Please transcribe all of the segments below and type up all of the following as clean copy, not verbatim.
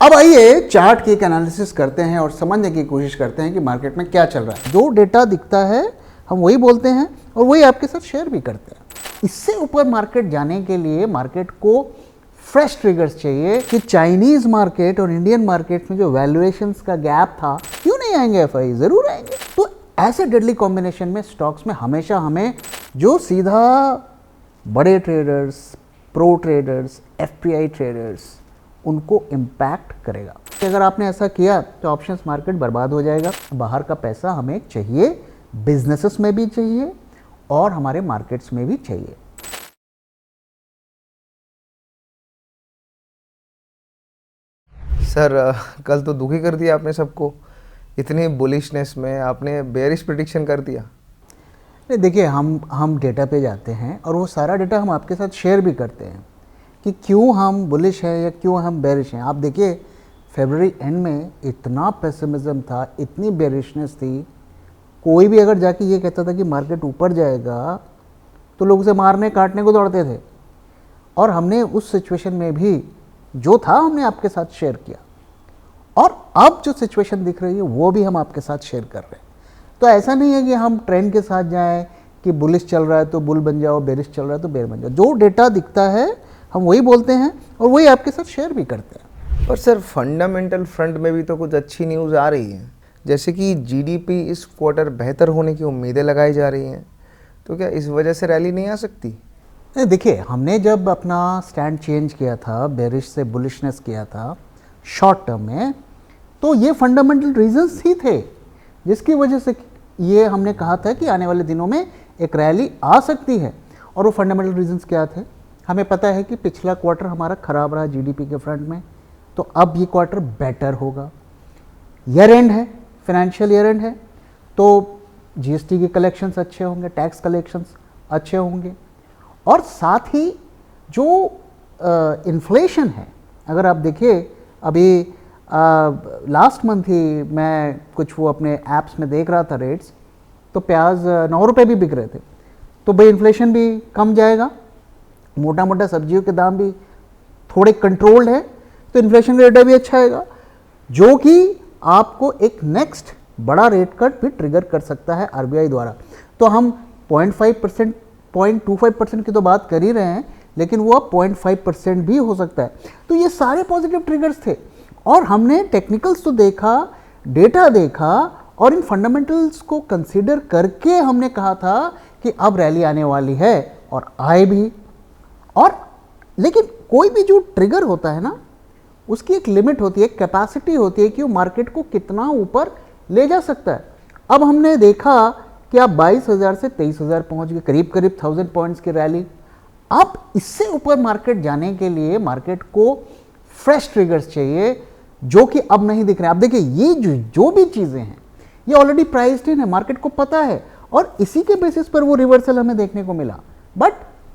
अब आइए चार्ट की एक एनालिसिस करते हैं और समझने की कोशिश करते हैं कि मार्केट में क्या चल रहा है। जो डेटा दिखता है हम वही बोलते हैं और वही आपके साथ शेयर भी करते हैं। इससे ऊपर मार्केट जाने के लिए मार्केट को फ्रेश ट्रिगर्स चाहिए कि चाइनीज मार्केट और इंडियन मार्केट में जो वैल्यूएशंस का गैप था, क्यों नहीं आएंगे एफआई, जरूर आएंगे। तो ऐसे डेडली कॉम्बिनेशन में स्टॉक्स में हमेशा हमें जो सीधा बड़े traders, pro traders, FPI traders, उनको इम्पैक्ट करेगा। अगर आपने ऐसा किया तो ऑप्शंस मार्केट बर्बाद हो जाएगा। बाहर का पैसा हमें चाहिए, बिजनेसेस में भी चाहिए और हमारे मार्केट्स में भी चाहिए। सर कल तो दुखी कर दिया आपने सबको। इतनी बुलिशनेस में आपने बेयरिश प्रेडिक्शन कर दिया। नहीं, देखिए हम डेटा पे जाते हैं और वो सारा डेटा हम आपके साथ शेयर भी करते हैं कि क्यों हम बुलिश हैं या क्यों हम बेरिश हैं। आप देखिए फरवरी एंड में इतना पेसिमिज्म था, इतनी बेरिशनेस थी, कोई भी अगर जाके ये कहता था कि मार्केट ऊपर जाएगा तो लोग उसे मारने काटने को दौड़ते थे। और हमने उस सिचुएशन में भी जो था हमने आपके साथ शेयर किया और अब जो सिचुएशन दिख रही है वो भी हम आपके साथ शेयर कर रहे हैं। तो ऐसा नहीं है कि हम ट्रेंड के साथ जाएं कि बुलिश चल रहा है तो बुल बन जाओ, बेरिश चल रहा है तो बेर बन जाओ। जो डेटा दिखता है हम वही बोलते हैं और वही आपके साथ शेयर भी करते हैं। पर सर फंडामेंटल फ्रंट में भी तो कुछ अच्छी न्यूज़ आ रही है, जैसे कि जीडीपी इस क्वार्टर बेहतर होने की उम्मीदें लगाई जा रही हैं। तो क्या इस वजह से रैली नहीं आ सकती? नहीं, देखिए हमने जब अपना स्टैंड चेंज किया था, बेरिश से बुलिशनेस किया था शॉर्ट टर्म में, तो ये फंडामेंटल रीजंस ही थे जिसकी वजह से ये हमने कहा था कि आने वाले दिनों में एक रैली आ सकती है। और वो फंडामेंटल रीजंस क्या थे? हमें पता है कि पिछला क्वार्टर हमारा खराब रहा जीडीपी के फ्रंट में, तो अब ये क्वार्टर बेटर होगा। ईयर एंड है, फाइनेंशियल ईयर एंड है, तो जीएसटी के कलेक्शंस अच्छे होंगे, टैक्स कलेक्शंस अच्छे होंगे और साथ ही जो इन्फ्लेशन है, अगर आप देखिए अभी लास्ट मंथ ही मैं कुछ वो अपने ऐप्स में देख रहा था रेट्स, तो प्याज 9 रुपये भी बिक रहे थे। तो भाई इन्फ्लेशन भी कम जाएगा, मोटा मोटा सब्जियों के दाम भी थोड़े कंट्रोल्ड है, तो इन्फ्लेशन रेट भी अच्छा आएगा जो कि आपको एक नेक्स्ट बड़ा रेट कट भी ट्रिगर कर सकता है आरबीआई द्वारा। तो हम 0.5%, 0.25% की तो बात कर ही रहे हैं, लेकिन वो अब 0.5% भी हो सकता है। तो ये सारे पॉजिटिव ट्रिगर्स थे और हमने टेक्निकल्स तो देखा, डेटा देखा और इन फंडामेंटल्स को कंसीडर करके हमने कहा था कि अब रैली आने वाली है और आए भी। और लेकिन कोई भी जो ट्रिगर होता है ना, उसकी एक लिमिट होती है, कैपेसिटी होती है कि वो मार्केट को कितना ऊपर ले जा सकता है। अब हमने देखा कि आप 22,000 से 23,000 पहुंच गए, करीब करीब 1000 पॉइंट्स की रैली। अब इससे ऊपर मार्केट जाने के लिए मार्केट को फ्रेश ट्रिगर्स चाहिए जो कि अब नहीं दिख रहे हैं। अब देखिए ये जो भी चीज़ें हैं ये ऑलरेडी प्राइस्ड इन है, मार्केट को पता है और इसी के बेसिस पर वो रिवर्सल हमें देखने को मिला। But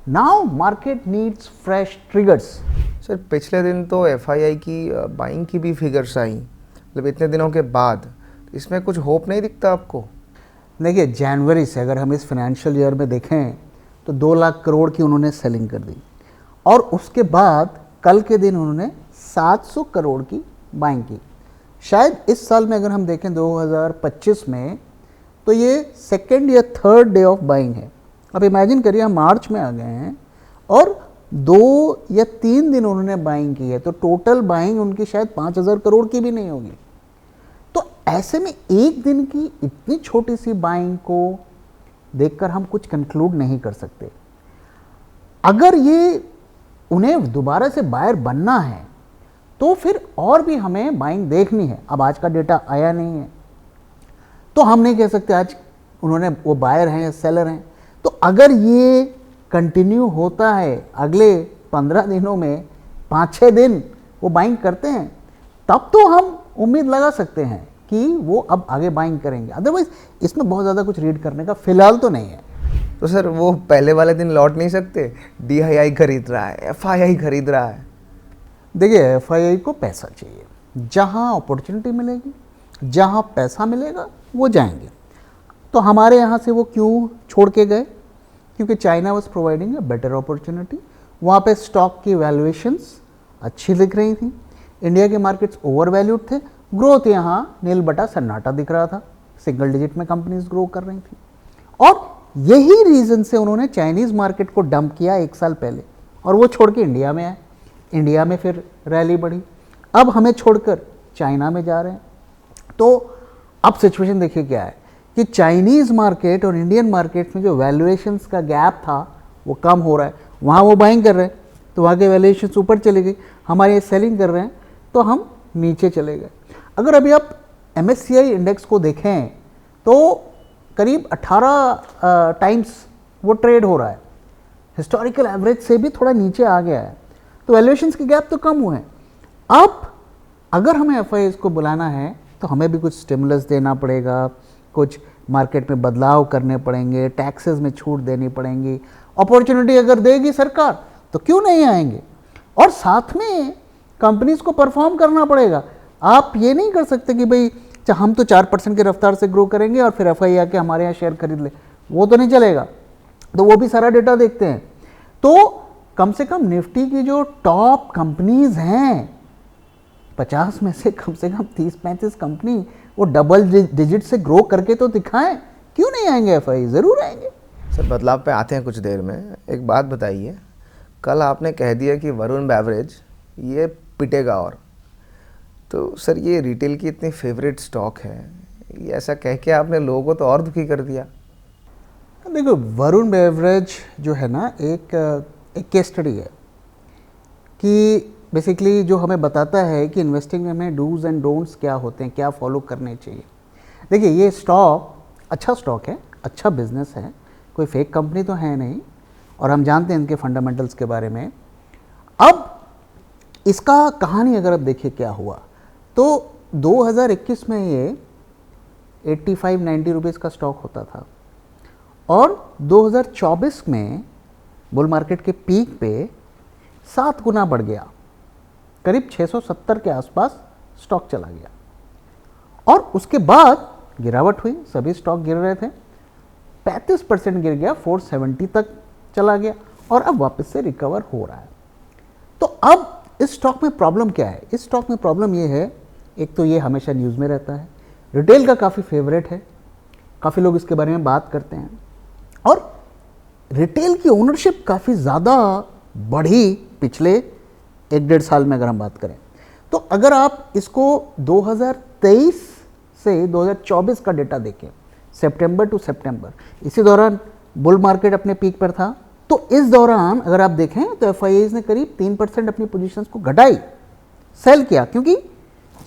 now market needs fresh triggers. Sir पिछले दिन तो एफआईआई की बाइंग की भी फिगर्स आई, मतलब इतने दिनों के बाद, इसमें कुछ होप नहीं दिखता आपको? देखिए जनवरी से अगर हम इस फाइनेंशियल ईयर में देखें तो 2 लाख करोड़ की उन्होंने सेलिंग कर दी और उसके बाद कल के दिन उन्होंने 700 करोड़ की बाइंग की। शायद इस साल में अगर हम देखें 2025 में, तो ये सेकेंड या थर्ड डे ऑफ बाइंग है। अब इमेजिन करिए हम मार्च में आ गए हैं और 2 या 3 दिन उन्होंने बाइंग की है, तो टोटल बाइंग उनकी शायद 5,000 करोड़ की भी नहीं होगी। तो ऐसे में एक दिन की इतनी छोटी सी बाइंग को देखकर हम कुछ कंक्लूड नहीं कर सकते। अगर ये उन्हें दोबारा से बायर बनना है तो फिर और भी हमें बाइंग देखनी है। अब आज का डेटा आया नहीं है तो हम नहीं कह सकते आज उन्होंने वो बायर हैं या सेलर हैं। तो अगर ये कंटिन्यू होता है, अगले 15 दिनों में 5-6 दिन वो बाइंग करते हैं, तब तो हम उम्मीद लगा सकते हैं कि वो अब आगे बाइंग करेंगे। अदरवाइज इसमें बहुत ज़्यादा कुछ रीड करने का फिलहाल तो नहीं है। तो सर वो पहले वाले दिन लौट नहीं सकते? डीआईआई खरीद रहा है, एफआईआई खरीद रहा है। देखिए एफआईआई को पैसा चाहिए, जहाँ अपॉर्चुनिटी मिलेगी, जहाँ पैसा मिलेगा वो जाएंगे। तो हमारे यहाँ से वो क्यों छोड़ के गए? क्योंकि China was providing a better opportunity. वहाँ पे स्टॉक की वैल्यूएशंस अच्छी दिख रही थी, इंडिया के मार्केट्स ओवर वैल्यूड थे, ग्रोथ यहाँ नील बटा सन्नाटा दिख रहा था, सिंगल डिजिट में कंपनीज ग्रो कर रही थी। और यही रीज़न से उन्होंने चाइनीज़ मार्केट को डंप किया 1 साल पहले और वो छोड़ के इंडिया में आए। इंडिया में फिर रैली बढ़ी, अब हमें छोड़कर चाइना में जा रहे हैं। तो अब सिचुएशन देखिए क्या है कि चाइनीज़ मार्केट और इंडियन मार्केट में जो वैल्यूएशंस का गैप था वो कम हो रहा है। वहाँ वो बाइंग कर रहे हैं तो वहाँ के वैल्यूएशंस ऊपर चले गई, हमारे सेलिंग कर रहे हैं तो हम नीचे चले गए। अगर अभी आप MSCI इंडेक्स को देखें तो करीब 18 टाइम्स वो ट्रेड हो रहा है, हिस्टोरिकल एवरेज से भी थोड़ा नीचे आ गया है, तो वैल्यूएशंस के गैप तो कम हुए हैं। अब अगर हमें FIIs को बुलाना है तो हमें भी कुछ स्टिमुलस देना पड़ेगा, कुछ मार्केट में बदलाव करने पड़ेंगे, टैक्सेस में छूट देनी पड़ेंगी। अपॉर्चुनिटी अगर देगी सरकार तो क्यों नहीं आएंगे, और साथ में कंपनीज को परफॉर्म करना पड़ेगा। आप ये नहीं कर सकते कि भाई हम तो 4% की रफ्तार से ग्रो करेंगे और फिर FII आके हमारे यहाँ शेयर खरीद ले, वो तो नहीं चलेगा। तो वो भी सारा डेटा देखते हैं। तो कम से कम निफ्टी की जो टॉप कंपनीज हैं 50 में से कम 30-35 कंपनी वो डबल डिजिट से ग्रो करके तो दिखाएं, क्यों नहीं आएंगे FII? ज़रूर आएंगे। सर बदलाव पे आते हैं कुछ देर में। एक बात बताइए, कल आपने कह दिया कि वरुण बेवरेज ये पिटेगा, और तो सर ये रिटेल की इतनी फेवरेट स्टॉक है, ये ऐसा कह के आपने लोगों को तो और दुखी कर दिया। देखो वरुण बेवरेज जो है ना एक केस स्टडी है कि बेसिकली जो हमें बताता है कि इन्वेस्टिंग में डूज एंड डोंट्स क्या होते हैं, क्या फॉलो करने चाहिए। देखिए ये स्टॉक अच्छा स्टॉक है, अच्छा बिजनेस है, कोई फेक कंपनी तो है नहीं, और हम जानते हैं इनके फंडामेंटल्स के बारे में। अब इसका कहानी अगर आप देखिए क्या हुआ, तो 2021 में ये 85-90 रुपीज़ का स्टॉक होता था और 2024 में बुल मार्केट के पीक पे 7 गुना बढ़ गया, करीब 670 के आसपास स्टॉक चला गया। और उसके बाद गिरावट हुई, सभी स्टॉक गिर रहे थे, 35% गिर गया, 470 तक चला गया और अब वापस से रिकवर हो रहा है। तो अब इस स्टॉक में प्रॉब्लम क्या है? इस स्टॉक में प्रॉब्लम ये है, एक तो ये हमेशा न्यूज़ में रहता है, रिटेल का काफ़ी फेवरेट है, काफ़ी लोग इसके बारे में बात करते हैं, और रिटेल की ओनरशिप काफ़ी ज़्यादा बढ़ी पिछले 1-1.5 साल में अगर हम बात करें। तो अगर आप इसको 2023 से 2024 का डेटा देखें, सितंबर टू सितंबर, इसी दौरान बुल मार्केट अपने पीक पर था, तो इस दौरान अगर आप देखें तो FIIs ने करीब 3% अपनी पोजीशंस को घटाई, सेल किया, क्योंकि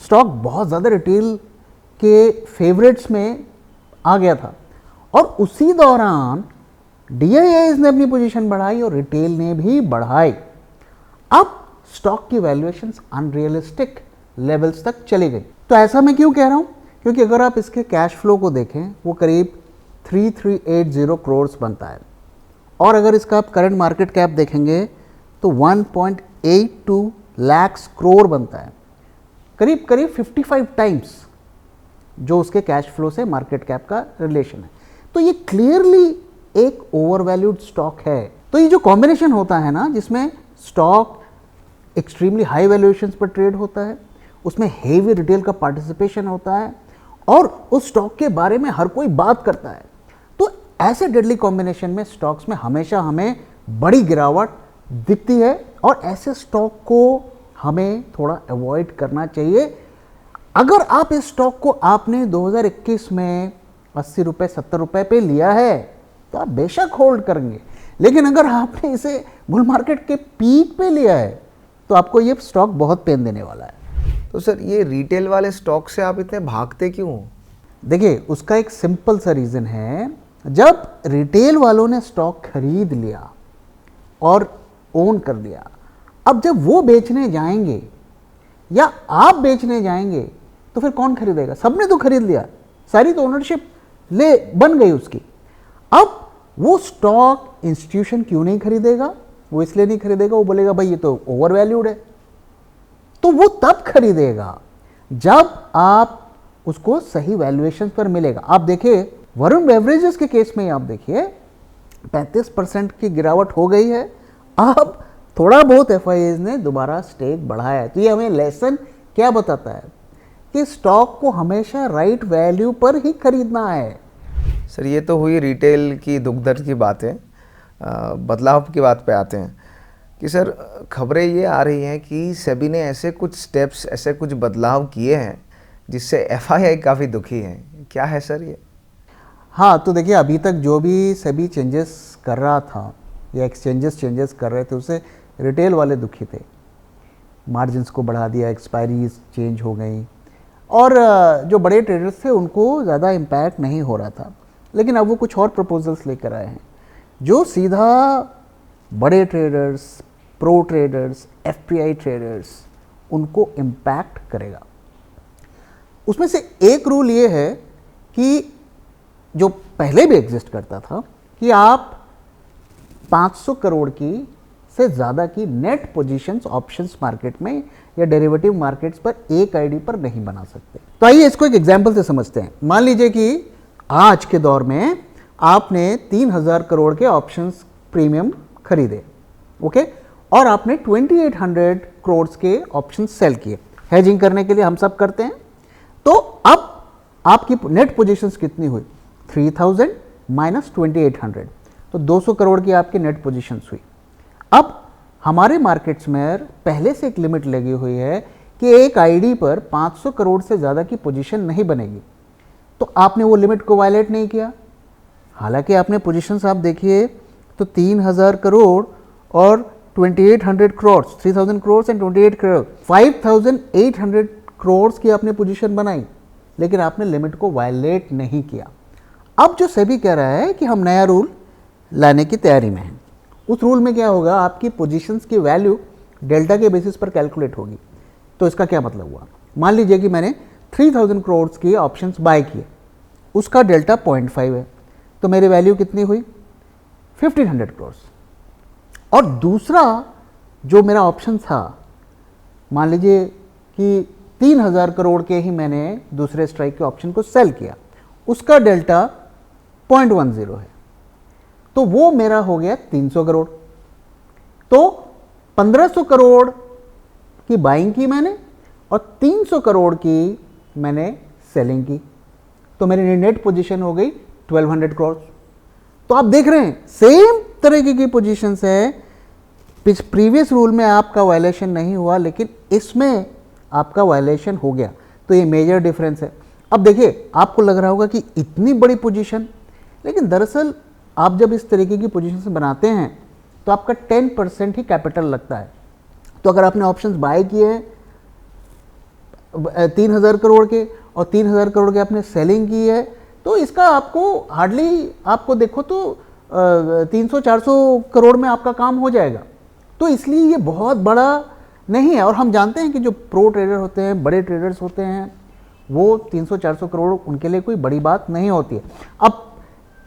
स्टॉक बहुत ज़्यादा रिटेल के फेवरेट्स में आ गया था। और उसी दौरान DIIs ने अपनी पोजीशन बढ़ाई और रिटेल ने भी बढ़ाई। अब स्टॉक की वैल्यूएशंस अनरियलिस्टिक लेवल्स तक चली गई। तो ऐसा मैं क्यों कह रहा हूँ? क्योंकि अगर आप इसके कैश फ्लो को देखें, वो करीब 3380 करोड़ बनता है, और अगर इसका आप करंट मार्केट कैप देखेंगे तो 1.82 लाख करोड़ बनता है, करीब 55 टाइम्स जो उसके कैश फ्लो से मार्केट कैप का रिलेशन है। तो ये क्लियरली एक ओवर वैल्यूड स्टॉक है। तो ये जो कॉम्बिनेशन होता है ना, जिसमें स्टॉक एक्सट्रीमली हाई वैल्यूएशंस पर ट्रेड होता है, उसमें हेवी रिटेल का पार्टिसिपेशन होता है, और उस स्टॉक के बारे में हर कोई बात करता है, तो ऐसे डेडली कॉम्बिनेशन में स्टॉक्स में हमेशा हमें बड़ी गिरावट दिखती है, और ऐसे स्टॉक को हमें थोड़ा अवॉइड करना चाहिए। अगर आप इस स्टॉक को आपने 2021 में 80 रुपये 70 रुपये पे लिया है तो आप बेशक होल्ड करेंगे, लेकिन अगर आपने इसे बुल मार्केट के पीक पे लिया है तो आपको ये स्टॉक बहुत पेन देने वाला है। तो सर ये रिटेल वाले स्टॉक से आप इतने भागते क्यों? देखिए उसका एक सिंपल सा रीज़न है, जब रिटेल वालों ने स्टॉक खरीद लिया और ओन कर दिया, अब जब वो बेचने जाएंगे या आप बेचने जाएंगे तो फिर कौन खरीदेगा? सबने तो खरीद लिया, सारी तो ओनरशिप ले बन गई उसकी। अब वो स्टॉक इंस्टीट्यूशन क्यों नहीं खरीदेगा? वो इसलिए नहीं खरीदेगा, वो बोलेगा भाई ये तो ओवर वैल्यूड है। तो वो तब खरीदेगा जब आप उसको सही वैल्यूएशन पर मिलेगा। आप देखिए वरुण बेवरेजेस के केस में आप देखिए 35% की गिरावट हो गई है, अब थोड़ा बहुत एफआईएज ने दोबारा स्टेक बढ़ाया है। तो ये हमें लेसन क्या बताता है कि स्टॉक को हमेशा राइट वैल्यू पर ही खरीदना है। सर ये तो हुई रिटेल की दुख दर्द की बातें। बदलाव की बात पे आते हैं कि सर खबरें ये आ रही हैं कि सेबी ने ऐसे कुछ स्टेप्स, ऐसे कुछ बदलाव किए हैं जिससे एफआईआई काफ़ी दुखी है। क्या है सर ये? हाँ, तो देखिए अभी तक जो भी सेबी चेंजेस कर रहा था या एक्सचेंजेस चेंजेस कर रहे थे उससे रिटेल वाले दुखी थे। मार्जिन्स को बढ़ा दिया, एक्सपायरीज चेंज हो गई और जो बड़े ट्रेडर्स थे उनको ज़्यादा इम्पैक्ट नहीं हो रहा था। लेकिन अब वो कुछ और प्रपोजल्स लेकर आए हैं जो सीधा बड़े traders, pro traders, FPI traders उनको इम्पैक्ट करेगा। उसमें से एक रूल ये है कि जो पहले भी एग्जिस्ट करता था कि आप 500 करोड़ की से ज़्यादा की नेट पोजीशंस ऑप्शंस मार्केट में या डेरिवेटिव मार्केट्स पर एक आईडी पर नहीं बना सकते। तो आइए इसको एक एग्जांपल से समझते हैं। मान लीजिए कि आज के दौर में आपने 3000 करोड़ के ऑप्शंस प्रीमियम खरीदे, ओके, और आपने 2800 करोड़ के ऑप्शंस सेल किए। हेजिंग करने के लिए हम सब करते हैं। तो अब आपकी नेट पोजीशंस कितनी हुई? 3000 माइनस 2800, तो 200 करोड़ की आपकी नेट पोजीशंस हुई। अब हमारे मार्केट्स में पहले से एक लिमिट लगी हुई है कि एक आईडी पर 500 करोड़ से ज़्यादा की पोजीशन नहीं बनेगी। तो आपने वो लिमिट को वायलेट नहीं किया। हालांकि आपने पोजीशंस आप देखिए तो 3000 करोड़ और 2800 करोड़, 3000 करोड़ एंड 28 करोड़, 5800 करोड़ की आपने पोजीशन बनाई, लेकिन आपने लिमिट को वायलेट नहीं किया। अब जो सेबी कह रहा है कि हम नया रूल लाने की तैयारी में हैं। उस रूल में क्या होगा, आपकी पोजीशंस की वैल्यू डेल्टा के बेसिस पर कैलकुलेट होगी। तो इसका क्या मतलब हुआ? मान लीजिए कि मैंने 3000 करोड़ की ऑप्शंस बाय किए, उसका डेल्टा 0.5 है, तो मेरी वैल्यू कितनी हुई? 1500 करोड़। और दूसरा जो मेरा ऑप्शन था, मान लीजिए कि 3000 करोड़ के ही मैंने दूसरे स्ट्राइक के ऑप्शन को सेल किया, उसका डेल्टा 0.10 है, तो वो मेरा हो गया 300 करोड़। तो 1500 करोड़ की बाइंग की मैंने और 300 करोड़ की मैंने सेलिंग की, तो मेरी नेट पोजीशन हो गई 1200 करोड़। तो आप देख रहे हैं सेम तरीके की पोजीशंस है। प्रीवियस रूल में आपका वायलेशन नहीं हुआ, लेकिन इसमें आपका वायलेशन हो गया। तो ये मेजर डिफरेंस है। अब देखिए, आपको लग रहा होगा कि इतनी बड़ी पोजीशन, लेकिन दरअसल आप जब इस तरीके की पोजीशन बनाते हैं तो आपका 10% ही कैपिटल लगता है। तो अगर आपने ऑप्शंस बाय किए हैं 3000 करोड़ के और 3000 करोड़ के आपने सेलिंग की है, तो इसका आपको हार्डली, आपको देखो तो 300-400 करोड़ में आपका काम हो जाएगा। तो इसलिए ये बहुत बड़ा नहीं है। और हम जानते हैं कि जो प्रो ट्रेडर होते हैं, बड़े ट्रेडर्स होते हैं, वो 300-400 करोड़ उनके लिए कोई बड़ी बात नहीं होती है। अब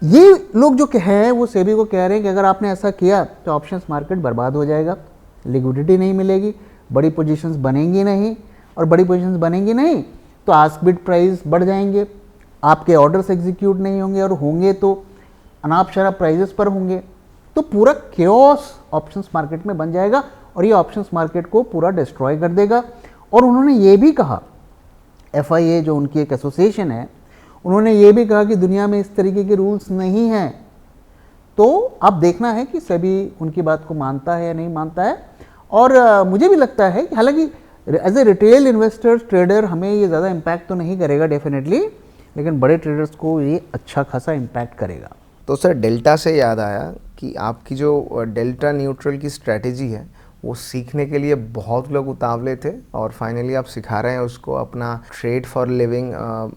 ये लोग जो हैं वो सेबी को कह रहे हैं कि अगर आपने ऐसा किया तो ऑप्शंस मार्केट बर्बाद हो जाएगा, लिक्विडिटी नहीं मिलेगी, बड़ी पोजीशंस बनेंगी नहीं, और बड़ी पोजीशंस बनेंगी नहीं तो आस्क बिड प्राइस बढ़ जाएंगे, आपके ऑर्डर्स एग्जीक्यूट नहीं होंगे, और होंगे तो अनाप शराब प्राइजेस पर होंगे। तो पूरा केओस ऑप्शंस मार्केट में बन जाएगा और ये ऑप्शंस मार्केट को पूरा डिस्ट्रॉय कर देगा। और उन्होंने ये भी कहा, एफआईए जो उनकी एक एसोसिएशन है, उन्होंने ये भी कहा कि दुनिया में इस तरीके के रूल्स नहीं हैं। तो अब देखना है कि सेबी उनकी बात को मानता है या नहीं मानता है। और मुझे भी लगता है कि हालांकि as a retail investor trader हमें ये ज़्यादा इम्पैक्ट तो नहीं करेगा डेफिनेटली, लेकिन बड़े ट्रेडर्स को ये अच्छा खासा इम्पैक्ट करेगा। तो सर डेल्टा से याद आया कि आपकी जो डेल्टा न्यूट्रल की स्ट्रैटेजी है वो सीखने के लिए बहुत लोग उतावले थे, और फाइनली आप सिखा रहे हैं उसको अपना trade for living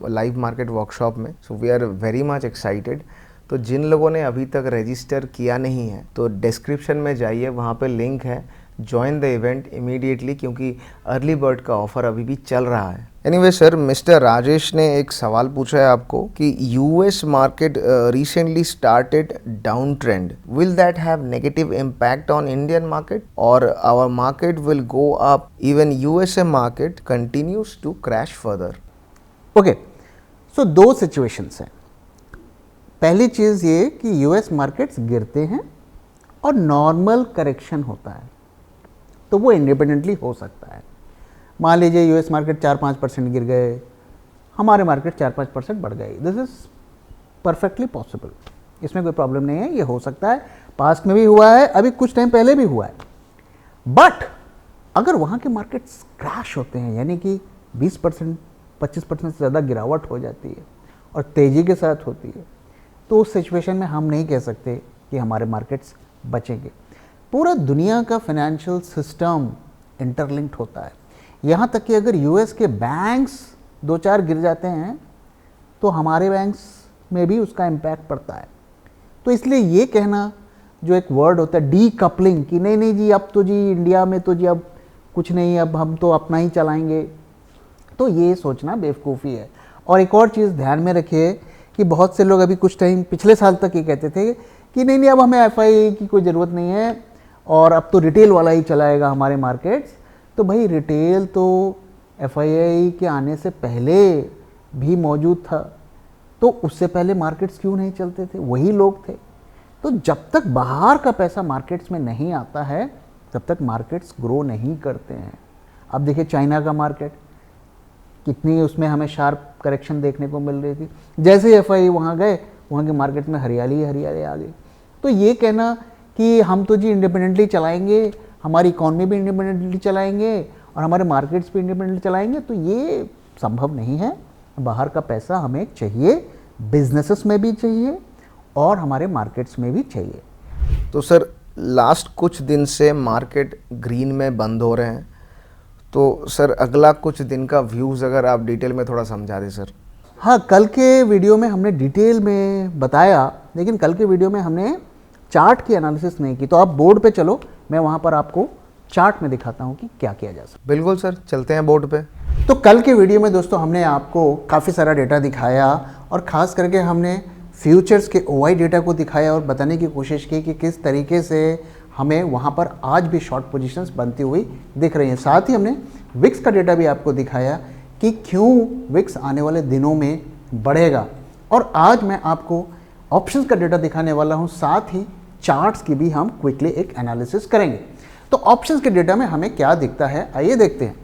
live market workshop में। So we are very much excited. तो जिन लोगों ने अभी तक रजिस्टर किया नहीं है तो डिस्क्रिप्शन में जाइए, वहाँ पे लिंक है, ज्वाइन द इवेंट इमीडिएटली, क्योंकि अर्ली बर्ड का ऑफर अभी भी चल रहा है। एनीवे सर, मिस्टर राजेश ने एक सवाल पूछा है आपको कि US market recently started down trend, will that have negative impact on Indian market और our market will go up even USA market continues to crash further? Okay, so दो situations हैं। पहली चीज़ ये कि यूएस मार्केट्स गिरते हैं और normal correction होता है, तो वो इंडिपेंडेंटली हो सकता है। मान लीजिए यूएस मार्केट 4-5% गिर गए, हमारे मार्केट 4-5% बढ़ गए, दिस इज़ परफेक्टली पॉसिबल, इसमें कोई प्रॉब्लम नहीं है, ये हो सकता है, पास्ट में भी हुआ है, अभी कुछ टाइम पहले भी हुआ है। बट अगर वहाँ के मार्केट्स क्रैश होते हैं, यानी कि 20% 25% से ज़्यादा गिरावट हो जाती है और तेज़ी के साथ होती है, तो उस सिचुएशन में हम नहीं कह सकते कि हमारे मार्केट्स बचेंगे। पूरा दुनिया का फाइनेंशियल सिस्टम इंटरलिंक्ड होता है, यहाँ तक कि अगर यूएस के बैंक्स 2-4 गिर जाते हैं तो हमारे बैंक्स में भी उसका इम्पैक्ट पड़ता है। तो इसलिए ये कहना, जो एक वर्ड होता है डीकपलिंग, कि नहीं नहीं जी अब तो जी इंडिया में तो जी अब कुछ नहीं, अब हम तो अपना ही चलाएंगे, तो ये सोचना बेवकूफ़ी है। और एक और चीज़ ध्यान में रखिए कि बहुत से लोग अभी कुछ टाइम पिछले साल तक ये कहते थे कि नहीं नहीं अब हमें एफआई की कोई ज़रूरत नहीं है और अब तो रिटेल वाला ही चलाएगा हमारे मार्केट्स। तो भाई रिटेल तो एफआई के आने से पहले भी मौजूद था, तो उससे पहले मार्केट्स क्यों नहीं चलते थे, वही लोग थे। तो जब तक बाहर का पैसा मार्केट्स में नहीं आता है तब तक मार्केट्स ग्रो नहीं करते हैं। अब देखिए चाइना का मार्केट, कितनी उसमें हमें शार्प करेक्शन देखने को मिल रही थी, जैसे ही एफआई वहाँ गए वहाँ के मार्केट में हरियाली हरियाली आ गई। तो ये कहना कि हम तो जी इंडिपेंडेंटली चलाएंगे, हमारी इकॉनमी भी इंडिपेंडेंटली चलाएंगे और हमारे मार्केट्स भी इंडिपेंडेंटली चलाएंगे, तो ये संभव नहीं है। बाहर का पैसा हमें चाहिए, बिजनेसेस में भी चाहिए और हमारे मार्केट्स में भी चाहिए। तो सर लास्ट कुछ दिन से मार्केट ग्रीन में बंद हो रहे हैं, तो सर अगला कुछ दिन का व्यूज़ अगर आप डिटेल में थोड़ा समझा दें सर। हाँ, कल के वीडियो में हमने डिटेल में बताया, लेकिन कल के वीडियो में हमने चार्ट की एनालिसिस नहीं की। तो आप बोर्ड पे चलो, मैं वहाँ पर आपको चार्ट में दिखाता हूँ कि क्या किया जा सकता है। बिल्कुल सर, चलते हैं बोर्ड पे। तो कल के वीडियो में दोस्तों हमने आपको काफ़ी सारा डेटा दिखाया और ख़ास करके हमने फ्यूचर्स के ओआई डेटा को दिखाया और बताने की कोशिश की कि किस तरीके से हमें वहाँ पर आज भी शॉर्ट पोजीशंस बनती हुई दिख रही हैं। साथ ही हमने विक्स का डेटा भी आपको दिखाया कि क्यों विक्स आने वाले दिनों में बढ़ेगा। और आज मैं आपको ऑप्शंस का डेटा दिखाने वाला हूँ, साथ ही चार्ट्स की भी हम क्विकली एक एनालिसिस करेंगे। तो ऑप्शंस के डेटा में हमें क्या दिखता है, आइए देखते हैं।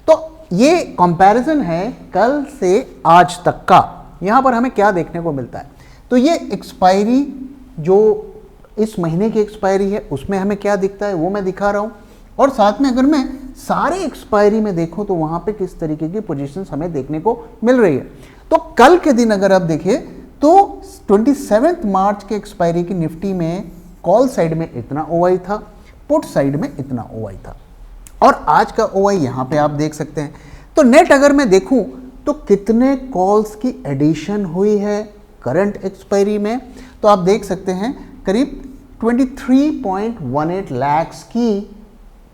तो ये कंपैरिजन है कल से आज तक का। यहाँ पर हमें क्या देखने को मिलता है, तो ये एक्सपायरी, जो इस महीने की एक्सपायरी है उसमें हमें क्या दिखता है वो मैं दिखा रहा हूँ, और साथ में अगर मैं सारे एक्सपायरी में देखूँ तो वहाँ पे किस तरीके की पोजीशंस हमें देखने को मिल रही है। तो कल के दिन अगर आप देखिए तो 27 मार्च के एक्सपायरी की निफ्टी में कॉल साइड में इतना ओआई था, पुट साइड में इतना ओआई था, और आज का ओआई यहाँ पे आप देख सकते हैं। तो नेट अगर मैं देखूं तो कितने कॉल्स की एडिशन हुई है करंट एक्सपायरी में, तो आप देख सकते हैं करीब 23.18 लाख की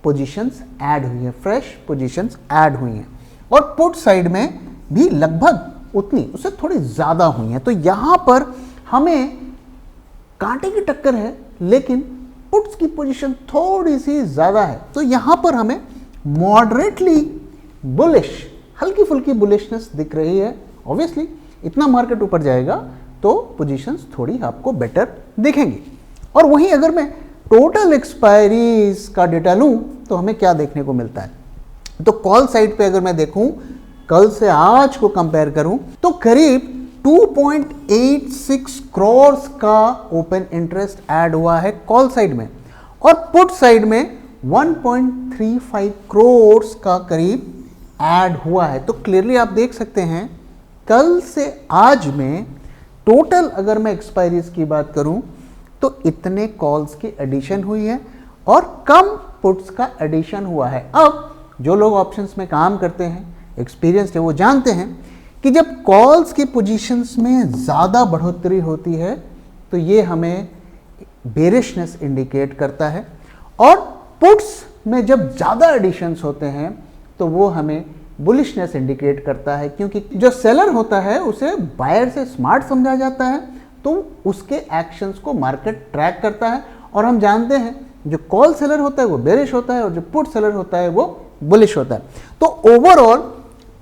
पोजीशंस ऐड हुई हैं, फ्रेश पोजीशंस ऐड हुई हैं, और पुट साइड में भी लगभग उतनी, उससे थोड़ी ज़्यादा हुई हैं। तो यहाँ पर हमें कांटे की टक्कर है, लेकिन पुट्स की पोजीशन थोड़ी सी ज़्यादा है। तो यहाँ पर हमें मॉडरेटली बुलिश, हल्की फुल्की बुलिशनेस दिख रही है। ऑब्वियसली इतना मार्केट ऊपर जाएगा तो पोजीशंस थोड़ी आपको बेटर दिखेंगी। और वहीं अगर मैं टोटल एक्सपायरीज का डेटा लूँ तो हमें क्या देखने को मिलता है, तो कॉल साइड पे अगर मैं देखूं कल से आज को कंपेयर करूं तो करीब 2.86 करोड़ का ओपन इंटरेस्ट ऐड हुआ है कॉल साइड में, और पुट साइड में 1.35 करोड़ का करीब ऐड हुआ है। तो क्लियरली आप देख सकते हैं कल से आज में टोटल अगर मैं एक्सपायरीज की बात करूं तो इतने कॉल्स की एडिशन हुई है और कम पुट्स का एडिशन हुआ है। अब जो लोग ऑप्शंस में काम करते हैं, एक्सपीरियंस्ड है, वो जानते हैं कि जब कॉल्स की पोजीशंस में ज़्यादा बढ़ोतरी होती है तो ये हमें बेरिशनेस इंडिकेट करता है, और पुट्स में जब ज़्यादा एडिशंस होते हैं तो वो हमें बुलिशनेस इंडिकेट करता है, क्योंकि जो सेलर होता है उसे बायर से स्मार्ट समझा जाता है, तो उसके एक्शंस को मार्केट ट्रैक करता है। और हम जानते हैं जो कॉल सेलर होता है वो बेरिश होता है और जो पुट सेलर होता है वो बुलिश होता है। तो ओवरऑल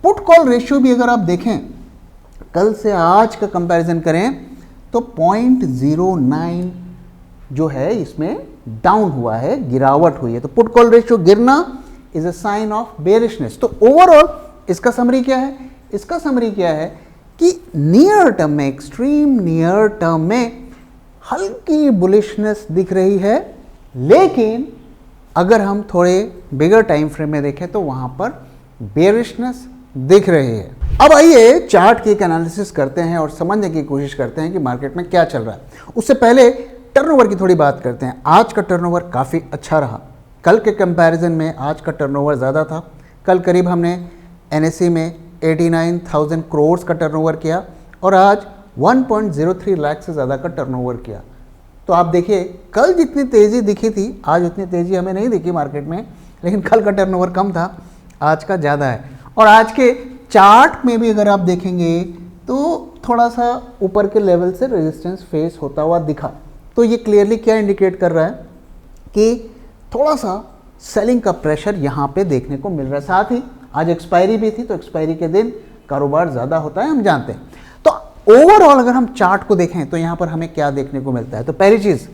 पुट कॉल रेशियो भी अगर आप देखें, कल से आज का कंपैरिजन करें तो 0.09 जो है इसमें डाउन हुआ है, गिरावट हुई है। तो पुट कॉल रेशियो गिरना is a sign of bearishness. तो ओवरऑल इसका समरी क्या है? इसका समरी क्या है कि नियर टर्म में, एक्सट्रीम नियर टर्म में हल्की बुलिशनेस दिख रही है, लेकिन अगर हम थोड़े बिगर टाइम फ्रेम में देखें तो वहां पर बेरिशनेस दिख रही है। अब आइए चार्ट की एक एनालिसिस करते हैं और समझने की कोशिश करते हैं कि मार्केट में क्या चल रहा है। उससे पहले टर्नओवर की थोड़ी बात करते हैं। आज का टर्नओवर काफ़ी अच्छा रहा। कल के कंपैरिजन में आज का टर्नओवर ज़्यादा था। कल करीब हमने एनएसई में 89,000 करोड़ का टर्नओवर किया और आज 1.03 लाख से ज़्यादा का टर्नओवर किया। तो आप देखिए, कल जितनी तेज़ी दिखी थी आज उतनी तेज़ी हमें नहीं दिखी मार्केट में, लेकिन कल का टर्नओवर कम था, आज का ज़्यादा है। और आज के चार्ट में भी अगर आप देखेंगे तो थोड़ा सा ऊपर के लेवल से रेजिस्टेंस फेस होता हुआ दिखा। तो ये क्लियरली क्या इंडिकेट कर रहा है कि थोड़ा सा सेलिंग का प्रेशर यहाँ पे देखने को मिल रहा है। साथ ही आज एक्सपायरी भी थी, तो एक्सपायरी के दिन कारोबार ज़्यादा होता है, हम जानते हैं। तो ओवरऑल अगर हम चार्ट को देखें तो यहाँ पर हमें क्या देखने को मिलता है? तो पहली चीज़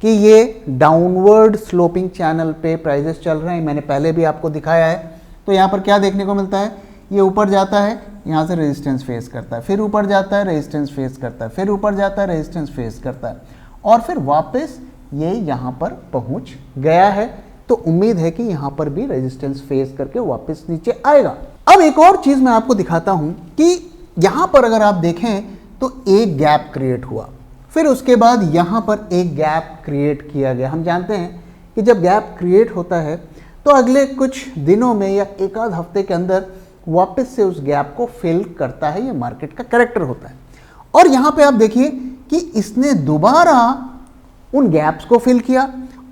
कि ये डाउनवर्ड स्लोपिंग चैनल पे प्राइजेस चल रहे हैं, मैंने पहले भी आपको दिखाया है। तो यहाँ पर क्या देखने को मिलता है? ये ऊपर जाता है, यहाँ से रेजिस्टेंस फेस करता है, फिर ऊपर जाता है, रेजिस्टेंस फेस करता है, फिर ऊपर जाता है, रेजिस्टेंस फेस करता है, और फिर वापस ये यहाँ पर पहुँच गया है। तो उम्मीद है कि यहाँ पर भी रेजिस्टेंस फेस करके वापस नीचे आएगा। अब एक और चीज़ मैं आपको दिखाता हूँ कि यहाँ पर अगर आप देखें तो एक गैप क्रिएट हुआ, फिर उसके बाद यहाँ पर एक गैप क्रिएट किया गया। हम जानते हैं कि जब गैप क्रिएट होता है तो अगले कुछ दिनों में या एक आध हफ्ते के अंदर वापस से उस गैप को फिल करता है। ये मार्केट का कैरेक्टर होता है। और यहाँ पे आप देखिए कि इसने दोबारा उन गैप्स को फिल किया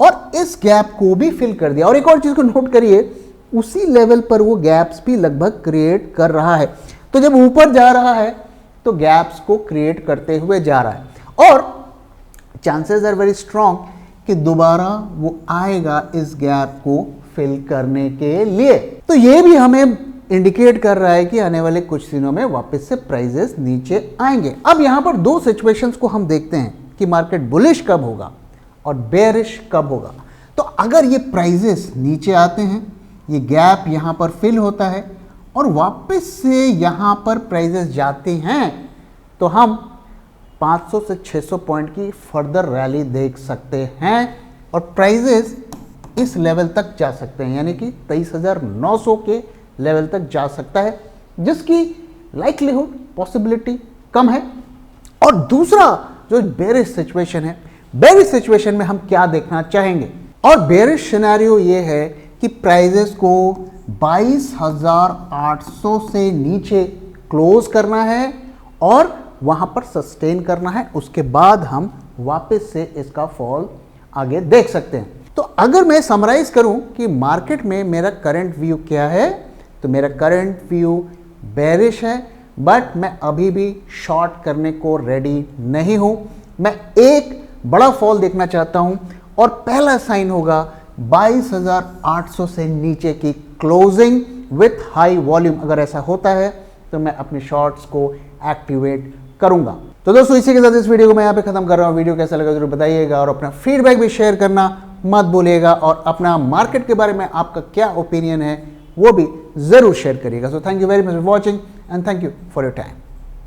और इस गैप को भी फिल कर दिया। और एक और चीज़ को नोट करिए, उसी लेवल पर वो गैप्स भी लगभग क्रिएट कर रहा है। तो जब ऊपर जा रहा है तो गैप्स को क्रिएट करते हुए जा रहा है और चांसेस आर वेरी स्ट्रॉन्ग कि दोबारा वो आएगा इस गैप को फिल करने के लिए। तो ये भी हमें इंडिकेट कर रहा है कि आने वाले कुछ दिनों में वापस से प्राइजेस नीचे आएंगे। अब यहाँ पर दो सिचुएशंस को हम देखते हैं कि मार्केट बुलिश कब होगा और बेरिश कब होगा। तो अगर ये प्राइजेस नीचे आते हैं, ये गैप यहाँ पर फिल होता है और वापस से यहाँ पर प्राइजेस जाते हैं, तो हम 500 से 600 पॉइंट की फर्दर रैली देख सकते हैं और प्राइजेस इस लेवल तक जा सकते हैं, यानी कि 23,900 के लेवल तक जा सकता है, जिसकी लाइक्लीहुड पॉसिबिलिटी कम है। और दूसरा जो बेरिश सिचुएशन है, बेरिश सिचुएशन में हम क्या देखना चाहेंगे? और बेरिश सिनेरियो ये है कि प्राइजेस को 22,800 से नीचे क्लोज करना है और वहां पर सस्टेन करना है। उसके बाद हम वापस से इसका फॉल आगे देख सकते हैं। तो अगर मैं समराइज करूं कि मार्केट में मेरा करंट व्यू क्या है, तो मेरा करंट व्यू बेरिश है, बट मैं अभी भी शॉर्ट करने को रेडी नहीं हूं। मैं एक बड़ा फॉल देखना चाहता हूं और पहला साइन होगा 22,800 से नीचे की क्लोजिंग विथ हाई वॉल्यूम। अगर ऐसा होता है तो मैं अपने शॉर्ट्स को एक्टिवेट करूंगा। तो दोस्तों, इसी के साथ इस वीडियो को मैं यहाँ पे खत्म कर रहा हूँ। वीडियो कैसा लगा जरूर बताइएगा और अपना फीडबैक भी शेयर करना मत भूलिएगा और अपना मार्केट के बारे में आपका क्या ओपिनियन है वो भी जरूर शेयर करिएगा। So thank you very much for watching and thank you for your time.